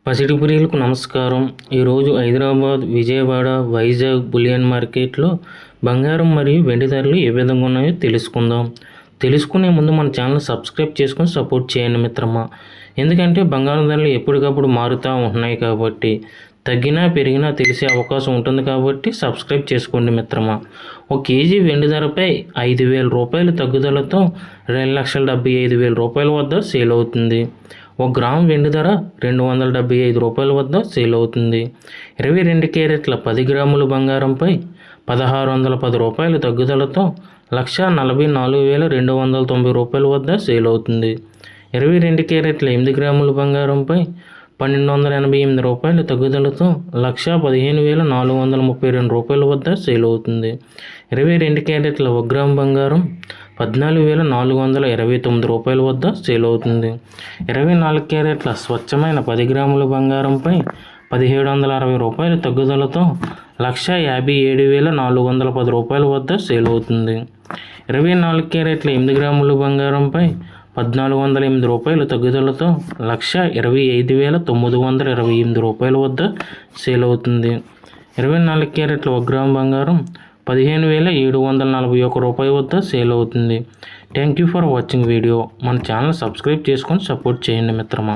పసిడి ప్రియులకు నమస్కారం. ఈరోజు హైదరాబాద్, విజయవాడ, వైజాగ్ బులియన్ మార్కెట్లో బంగారం మరియు వెండి ధరలు ఏ విధంగా ఉన్నాయో తెలుసుకుందాం. తెలుసుకునే ముందు మన ఛానల్ సబ్స్క్రైబ్ చేసుకొని సపోర్ట్ చేయండి మిత్రమా. ఎందుకంటే బంగారం ధరలు ఎప్పటికప్పుడు మారుతూ ఉంటున్నాయి కాబట్టి తగ్గినా పెరిగినా తెలిసే అవకాశం ఉంటుంది కాబట్టి సబ్స్క్రైబ్ చేసుకోండి మిత్రమా. ఒక కేజీ వెండి ధరపై 5,000 రూపాయల తగ్గుదలతో 2,75,000 రూపాయల వద్ద సేల్ అవుతుంది. 1 గ్రామ్ వెండి ధర 275 రూపాయల వద్ద సేల్ అవుతుంది. 22 క్యారెట్ల 10 గ్రాముల బంగారంపై 1,610 రూపాయల తగ్గుదలతో 1,44,290 రూపాయల వద్ద సేల్ అవుతుంది. 22 క్యారెట్ల 8 గ్రాముల బంగారంపై 1,288 రూపాయల తగ్గుదలతో 1,15,432 రూపాయల వద్ద సేల్ అవుతుంది. 22 క్యారెట్ల 1 గ్రామ్ బంగారం 14,429 రూపాయల వద్ద సేల్ అవుతుంది. 24 క్యారెట్ల స్వచ్ఛమైన 10 గ్రాముల బంగారంపై 1,760 రూపాయల తగ్గుదలతో 1,57,410 రూపాయల వద్ద సేల్ అవుతుంది. 24 క్యారెట్ల 8 గ్రాముల బంగారంపై 1,408 రూపాయల తగ్గుదలతో 1,25,928 రూపాయల వద్ద సేల్ అవుతుంది. 24 క్యారెట్ల 1 గ్రామ్ బంగారం 15,741 రూపాయల వద్ద సేల్ అవుతుంది. Thank you for watching video. మన ఛానల్ సబ్స్క్రైబ్ చేసుకొని సపోర్ట్ చేయండి మిత్రమా.